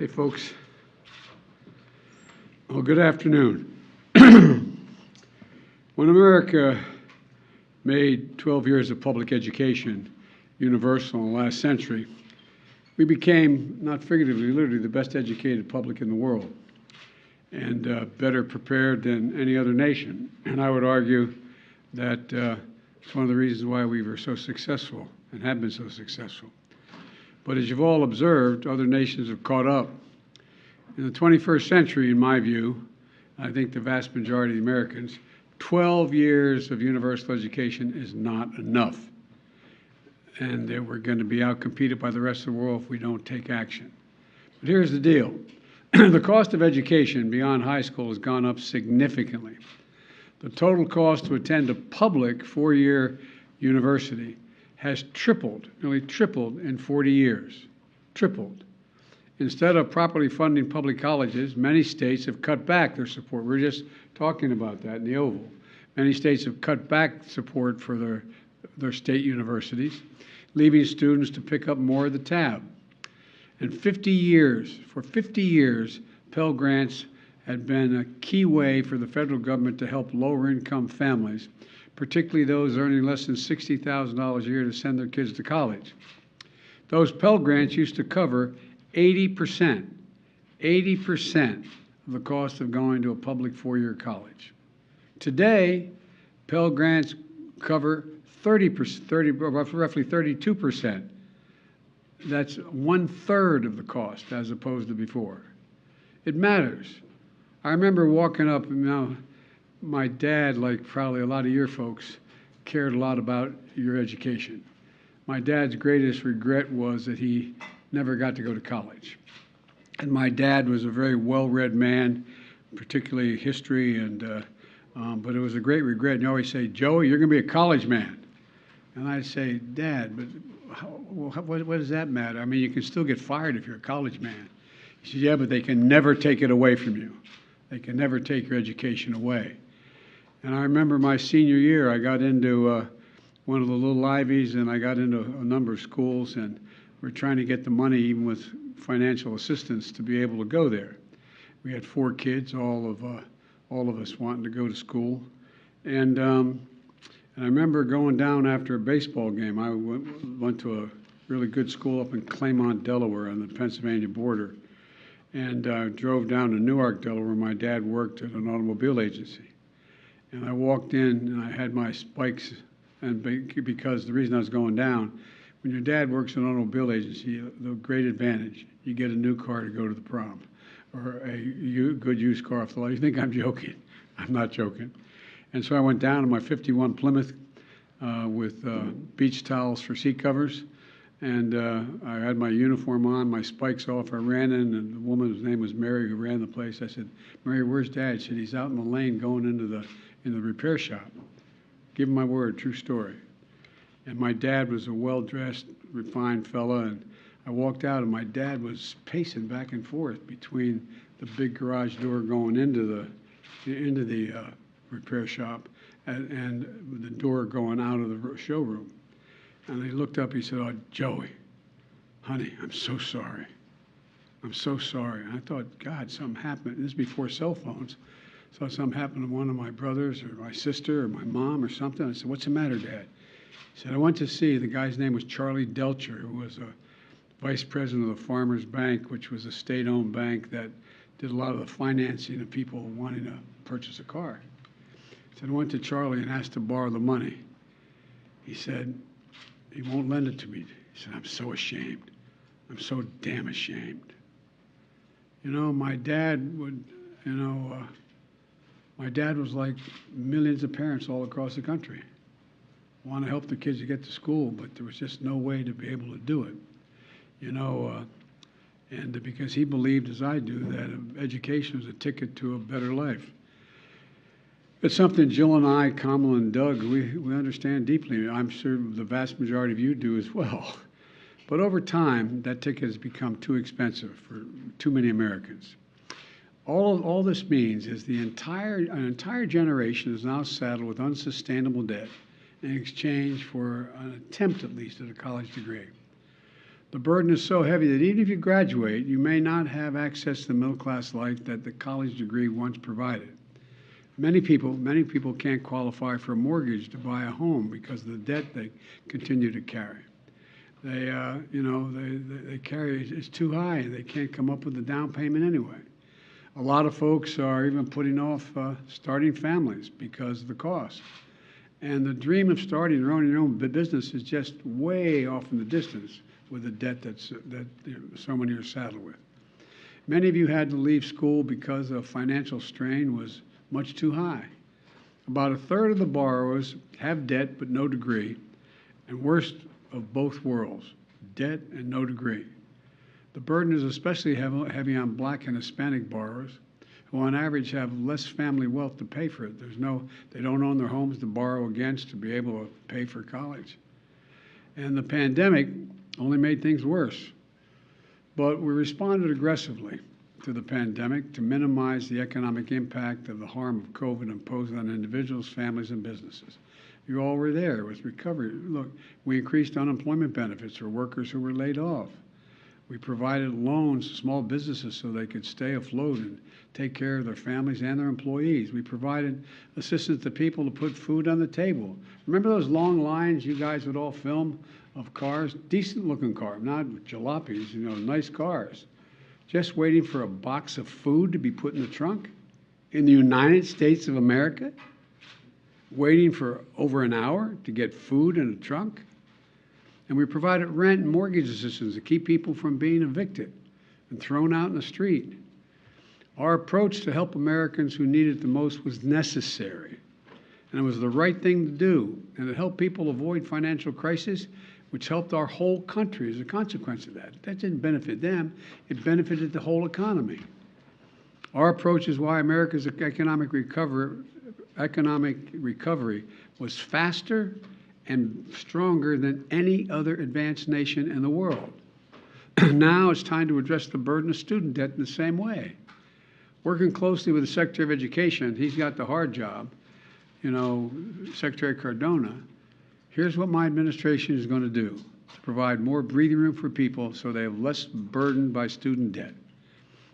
Hey, folks. Well, good afternoon. When America made 12 years of public education universal in the last century, we became, not figuratively, literally, the best educated public in the world and better prepared than any other nation. And I would argue that it's one of the reasons why we were so successful and have been so successful. But as you've all observed, other nations have caught up. In the 21st century, in my view, I think the vast majority of the Americans, 12 years of universal education is not enough. And that we're going to be outcompeted by the rest of the world if we don't take action. But here's the deal. The cost of education beyond high school has gone up significantly. The total cost to attend a public four-year university has tripled, nearly tripled in 40 years. Tripled. Instead of properly funding public colleges, many states have cut back their support. We were just talking about that in the Oval. Many states have cut back support for their state universities, leaving students to pick up more of the tab. And for 50 years, Pell Grants had been a key way for the federal government to help lower-income families, particularly those earning less than $60,000 a year, to send their kids to college. Those Pell Grants used to cover 80% of the cost of going to a public four-year college. Today, Pell Grants cover roughly 32%. That's 1/3 of the cost as opposed to before. It matters. I remember walking up, my dad, like probably a lot of your folks, cared a lot about your education. My dad's greatest regret was that he never got to go to college. And my dad was a very well-read man, particularly history, but it was a great regret. And he always say, "Joey, you're going to be a college man." And I'd say, "Dad, but what does that matter? I mean, you can still get fired if you're a college man." He said, "Yeah, but they can never take it away from you. They can never take your education away." And I remember my senior year, I got into one of the little Ivies, and I got into a number of schools, and we're trying to get the money, even with financial assistance, to be able to go there. We had 4 kids, all of us wanting to go to school. And I remember going down after a baseball game. I went to a really good school up in Claymont, Delaware, on the Pennsylvania border, and drove down to Newark, Delaware, where my dad worked at an automobile agency. And I walked in, and I had my spikes, and because the reason I was going down, when your dad works in an automobile agency, the great advantage, you get a new car to go to the prom, or a good used car off the lot. You think I'm joking? I'm not joking. And so I went down to my 51 Plymouth with beach towels for seat covers, and I had my uniform on, my spikes off. I ran in, and the woman's name was Mary, who ran the place. I said, "Mary, where's Dad?" She said, "He's out in the lane going into the repair shop." Give him my word, true story. And my dad was a well-dressed, refined fella, and I walked out, and my dad was pacing back and forth between the big garage door going into the repair shop and the door going out of the showroom. And he looked up, he said, "Oh, Joey, honey, I'm so sorry. I'm so sorry." And I thought, God, something happened. This is before cell phones. So something happened to one of my brothers or my sister or my mom or something. I said, "What's the matter, Dad?" He said, "I went to see," the guy's name was Charlie Delcher, who was a vice president of the Farmers Bank, which was a state-owned bank that did a lot of the financing of people wanting to purchase a car. He said, "I went to Charlie and asked to borrow the money." He said, "He won't lend it to me." He said, "I'm so ashamed. I'm so damn ashamed." My dad my dad was like millions of parents all across the country. Want to help the kids to get to school, but there was just no way to be able to do it. And because he believed, as I do, that education was a ticket to a better life. It's something Jill and I, Kamala and Doug, we understand deeply. I'm sure the vast majority of you do as well. But over time, that ticket has become too expensive for too many Americans. All this means is an entire generation is now saddled with unsustainable debt in exchange for an attempt, at least, at a college degree. The burden is so heavy that even if you graduate, you may not have access to the middle-class life that the college degree once provided. Many people can't qualify for a mortgage to buy a home because of the debt they continue to carry. They carry, it's too high, and they can't come up with a down payment anyway. A lot of folks are even putting off starting families because of the cost. And the dream of starting your own business is just way off in the distance with the debt that so many are saddled with. Many of you had to leave school because the financial strain was much too high. About a third of the borrowers have debt but no degree, and worst of both worlds, debt and no degree. The burden is especially heavy on Black and Hispanic borrowers, who on average have less family wealth to pay for it. They don't own their homes to borrow against to be able to pay for college. And the pandemic only made things worse. But we responded aggressively to the pandemic to minimize the economic impact of the harm of COVID imposed on individuals, families, and businesses. You all were there with recovery. Look, we increased unemployment benefits for workers who were laid off. We provided loans to small businesses so they could stay afloat and take care of their families and their employees. We provided assistance to people to put food on the table. Remember those long lines you guys would all film of cars? Decent looking cars, not jalopies, nice cars. Just waiting for a box of food to be put in the trunk in the United States of America? Waiting for over an hour to get food in a trunk? And we provided rent and mortgage assistance to keep people from being evicted and thrown out in the street. Our approach to help Americans who need it the most was necessary, and it was the right thing to do, and it helped people avoid financial crisis, which helped our whole country as a consequence of that. That didn't benefit them, it benefited the whole economy. Our approach is why America's economic recovery was faster and stronger than any other advanced nation in the world. Now it's time to address the burden of student debt in the same way. Working closely with the Secretary of Education, he's got the hard job, Secretary Cardona. Here's what my administration is going to do to provide more breathing room for people so they have less burdened by student debt.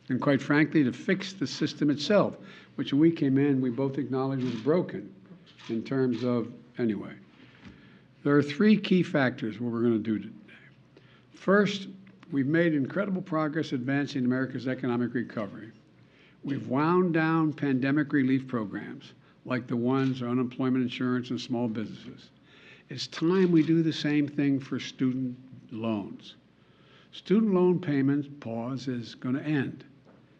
And quite frankly, to fix the system itself, which when we came in, we both acknowledged was broken in terms of, anyway. There are three key factors what we're going to do today. First, we've made incredible progress advancing America's economic recovery. We've wound down pandemic relief programs like the ones on unemployment insurance and small businesses. It's time we do the same thing for student loans. Student loan payments pause is going to end.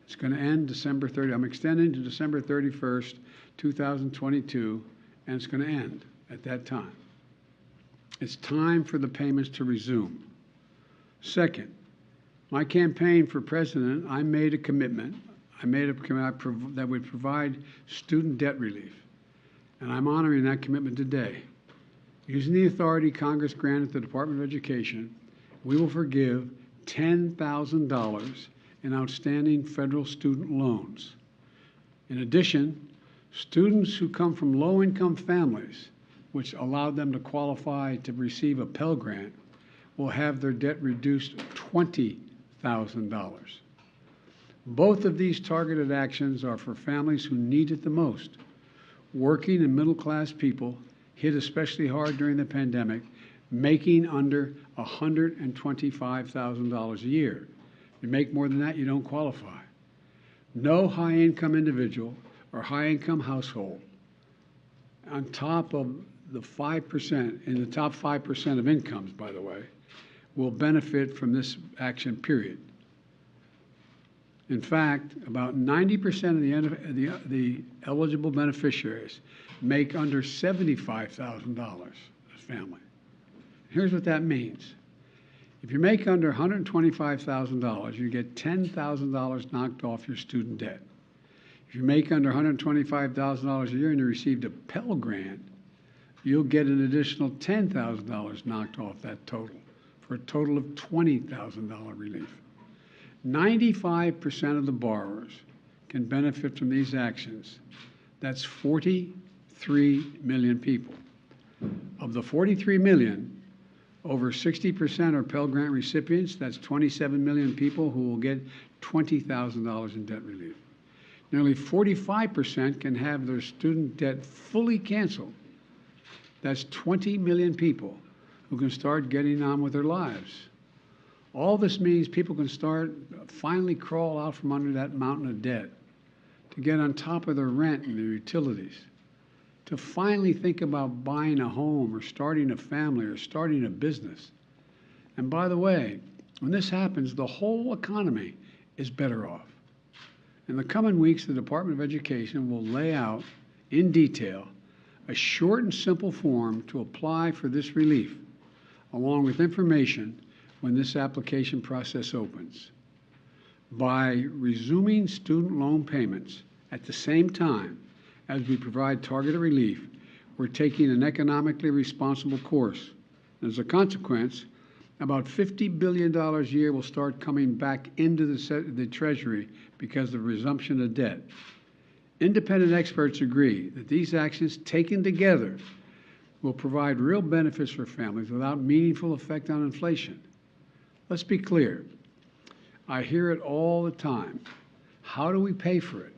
It's going to end December 30. I'm extending to December 31st, 2022, and it's going to end at that time. It's time for the payments to resume. Second, my campaign for president, I made a commitment. That would provide student debt relief, and I'm honoring that commitment today. Using the authority Congress granted the Department of Education, we will forgive $10,000 in outstanding federal student loans. In addition, students who come from low-income families, which allowed them to qualify to receive a Pell Grant, will have their debt reduced $20,000. Both of these targeted actions are for families who need it the most. Working and middle-class people hit especially hard during the pandemic, making under $125,000 a year. If you make more than that, you don't qualify. No high-income individual or high-income household on top of the 5%, in the top 5% of incomes, by the way, will benefit from this action, period. In fact, about 90% of the eligible beneficiaries make under $75,000 as family. Here's what that means. If you make under $125,000, you get $10,000 knocked off your student debt. If you make under $125,000 a year and you received a Pell Grant, you'll get an additional $10,000 knocked off that total, for a total of $20,000 relief. 95% of the borrowers can benefit from these actions. That's 43 million people. Of the 43 million, Over 60% are Pell Grant recipients. That's 27 million people who will get $20,000 in debt relief. Nearly 45% can have their student debt fully canceled. That's 20 million people who can start getting on with their lives. All this means people can finally crawl out from under that mountain of debt, to get on top of their rent and their utilities, to finally think about buying a home or starting a family or starting a business. And by the way, when this happens, the whole economy is better off. In the coming weeks, the Department of Education will lay out in detail a short and simple form to apply for this relief, along with information when this application process opens. By resuming student loan payments at the same time as we provide targeted relief, we're taking an economically responsible course. As a consequence, about $50 billion a year will start coming back into the Treasury because of resumption of debt. Independent experts agree that these actions taken together will provide real benefits for families without meaningful effect on inflation. Let's be clear. I hear it all the time. How do we pay for it?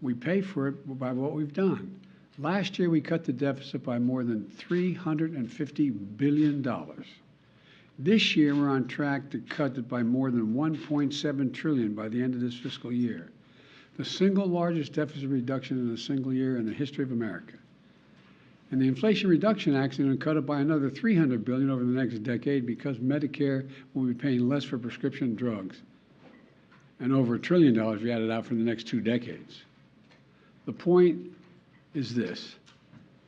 We pay for it by what we've done. Last year, we cut the deficit by more than $350 billion. This year, we're on track to cut it by more than $1.7 trillion by the end of this fiscal year, the single largest deficit reduction in a single year in the history of America. And the Inflation Reduction Act is going to cut it by another $300 billion over the next decade because Medicare will be paying less for prescription drugs, and over $1 trillion if you add it out for the next 2 decades. The point is this: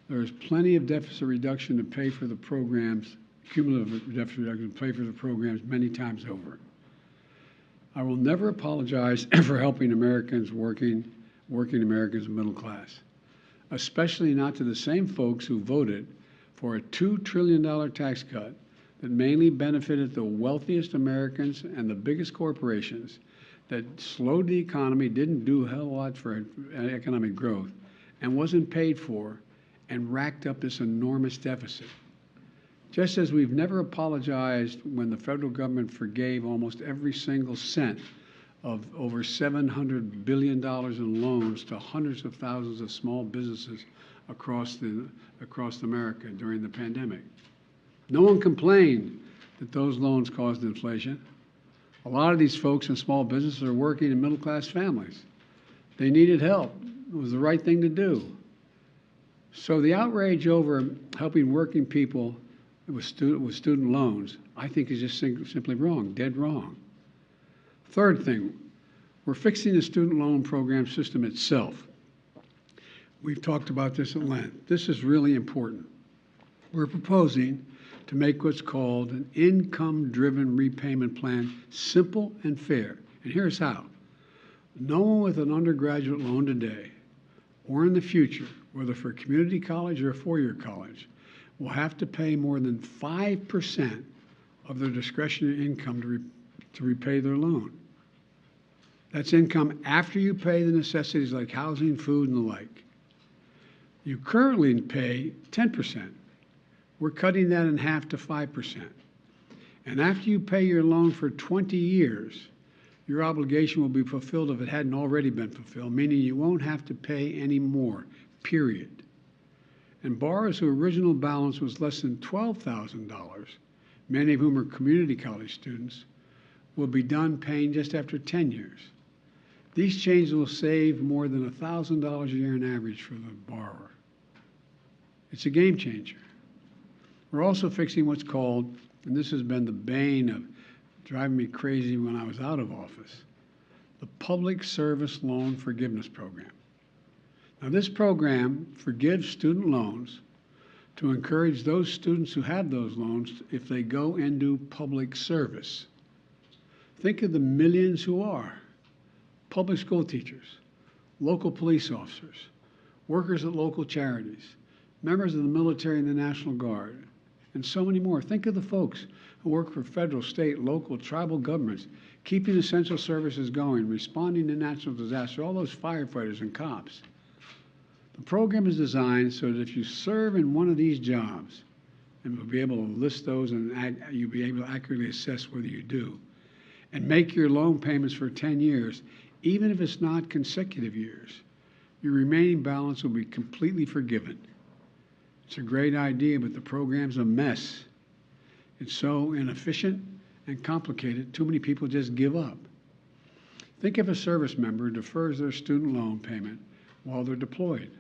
there is plenty of deficit reduction to pay for the programs, cumulative deficit reduction to pay for the programs many times over. I will never apologize for helping Americans, working Americans, middle class, especially not to the same folks who voted for a $2 trillion tax cut that mainly benefited the wealthiest Americans and the biggest corporations, that slowed the economy, didn't do a hell of a lot for economic growth, and wasn't paid for, and racked up this enormous deficit. Just as we've never apologized when the federal government forgave almost every single cent of over $700 billion in loans to hundreds of thousands of small businesses across America during the pandemic. No one complained that those loans caused inflation. A lot of these folks in small businesses are working in middle-class families. They needed help. It was the right thing to do. So the outrage over helping working people with student loans, I think, is just simply wrong, dead wrong. Third thing, we're fixing the student loan program system itself. We've talked about this at length. This is really important. We're proposing to make what's called an income-driven repayment plan simple and fair. And here's how. No one with an undergraduate loan today or in the future, whether for a community college or a four-year college, will have to pay more than 5% of their discretionary income to repay their loan. That's income after you pay the necessities like housing, food, and the like. You currently pay 10%. We're cutting that in half to 5%. And after you pay your loan for 20 years, your obligation will be fulfilled if it hadn't already been fulfilled, meaning you won't have to pay any more, period. And borrowers whose original balance was less than $12,000, many of whom are community college students, will be done paying just after 10 years. These changes will save more than $1,000 a year on average for the borrower. It's a game changer. We're also fixing what's called, and this has been the bane of driving me crazy when I was out of office, the Public Service Loan Forgiveness Program. Now, this program forgives student loans to encourage those students who have those loans if they go into public service. Think of the millions who are public school teachers, local police officers, workers at local charities, members of the military and the National Guard, and so many more. Think of the folks who work for federal, state, local, tribal governments, keeping essential services going, responding to natural disaster, all those firefighters and cops. The program is designed so that if you serve in one of these jobs, and we'll be able to list those, and you'll be able to accurately assess whether you do. And make your loan payments for 10 years, even if it's not consecutive years. Your remaining balance will be completely forgiven. It's a great idea, but the program's a mess. It's so inefficient and complicated, too many people just give up. Think if a service member defers their student loan payment while they're deployed.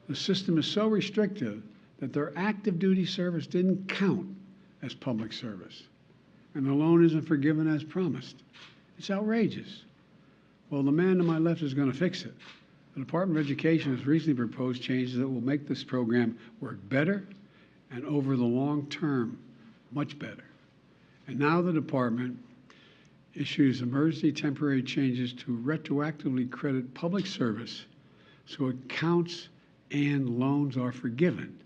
The system is so restrictive that their active duty service didn't count as public service, and the loan isn't forgiven as promised. It's outrageous. Well, the man to my left is going to fix it. The Department of Education has recently proposed changes that will make this program work better and over the long term, much better. And now the department issues emergency temporary changes to retroactively credit public service so it counts and loans are forgiven.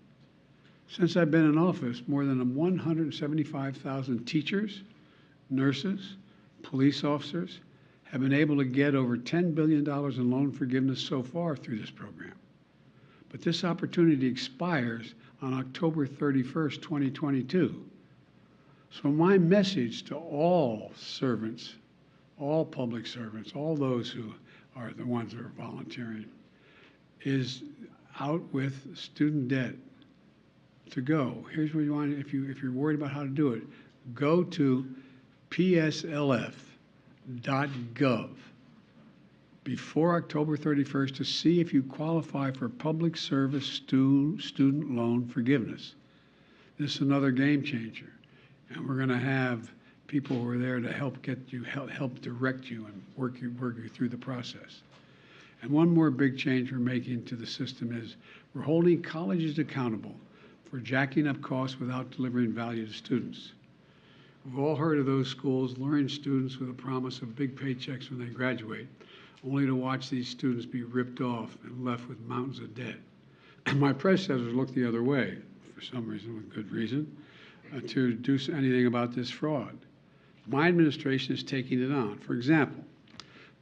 Since I've been in office, more than 175,000 teachers, nurses, police officers have been able to get over $10 billion in loan forgiveness so far through this program. But this opportunity expires on October 31st, 2022. So my message to all servants, all public servants, all those who are the ones that are volunteering, is out with student debt to go. Here's what you want, if you're worried about how to do it, go to pslf.gov before October 31st to see if you qualify for public service student loan forgiveness. This is another game changer. And we're going to have people who are there to help get you, help direct you and work you through the process. And one more big change we're making to the system is we're holding colleges accountable for jacking up costs without delivering value to students. We've all heard of those schools luring students with a promise of big paychecks when they graduate, only to watch these students be ripped off and left with mountains of debt. And my predecessors looked the other way, for some reason, with good reason, to do anything about this fraud. My administration is taking it on. For example,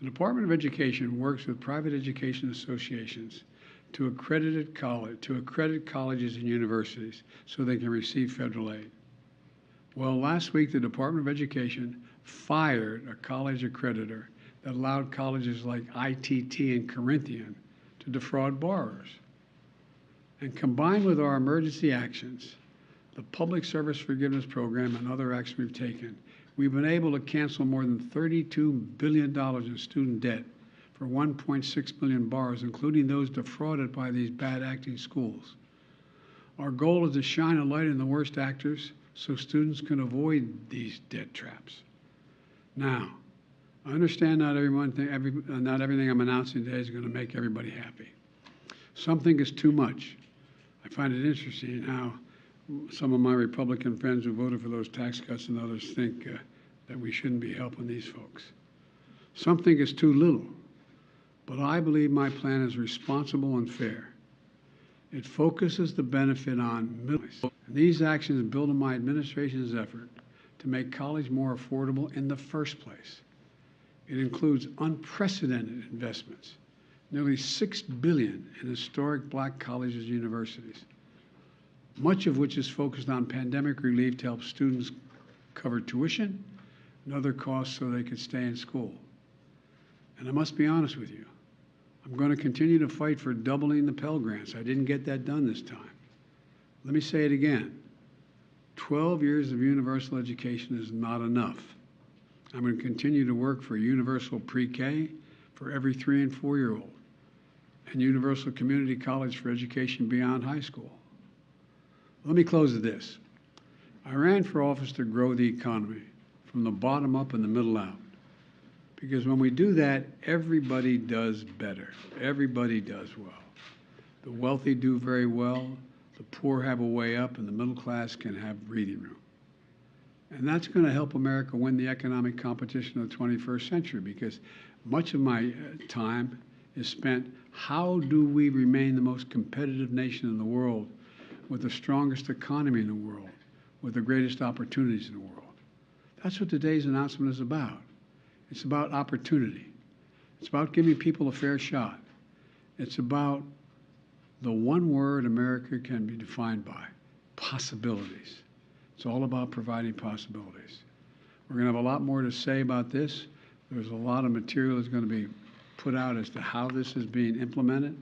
the Department of Education works with private education associations to accredit colleges and universities so they can receive federal aid. Well, last week the Department of Education fired a college accreditor that allowed colleges like ITT and Corinthian to defraud borrowers. And combined with our emergency actions, the Public Service Forgiveness Program and other actions we've taken, we've been able to cancel more than $32 billion in student debt for 1.6 million borrowers, including those defrauded by these bad acting schools. Our goal is to shine a light on the worst actors so students can avoid these debt traps. Now, I understand not everything I'm announcing today is going to make everybody happy. Something is too much. I find it interesting how some of my Republican friends who voted for those tax cuts and others think that we shouldn't be helping these folks. Something is too little, but I believe my plan is responsible and fair. It focuses the benefit on middle school. These actions build on my administration's effort to make college more affordable in the first place. It includes unprecedented investments, nearly $6 billion in historic black colleges and universities, much of which is focused on pandemic relief to help students cover tuition and other costs so they could stay in school. And I must be honest with you, I'm going to continue to fight for doubling the Pell Grants. I didn't get that done this time. Let me say it again. 12 years of universal education is not enough. I'm going to continue to work for universal pre-K for every 3- and 4-year-old and universal community college for education beyond high school. Let me close with this. I ran for office to grow the economy from the bottom up and the middle out. Because when we do that, everybody does better. Everybody does well. The wealthy do very well, the poor have a way up, and the middle class can have breathing room. And that's going to help America win the economic competition of the 21st century, because much of my time is spent, how do we remain the most competitive nation in the world with the strongest economy in the world, with the greatest opportunities in the world? That's what today's announcement is about. It's about opportunity. It's about giving people a fair shot. It's about the one word America can be defined by, possibilities. It's all about providing possibilities. We're going to have a lot more to say about this. There's a lot of material that's going to be put out as to how this is being implemented.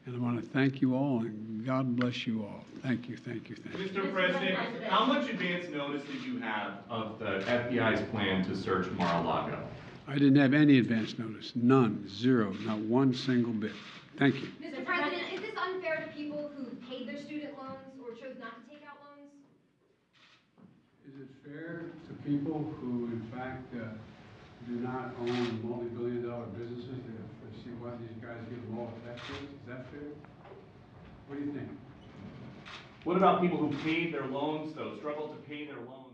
And I want to thank you all, and God bless you all. Thank you, thank you, thank you. Mr. President, how much advance notice did you have of the FBI's plan to search Mar-a-Lago? I didn't have any advance notice. None. Zero. Not one single bit. Thank you. Mr. President, is this unfair to people who paid their student loans or chose not to take out loans? Is it fair to people who, in fact, do not own multi-billion-dollar businesses to see why these guys get low tax rates? Is that fair? What do you think? What about people who paid their loans, though, struggled to pay their loans?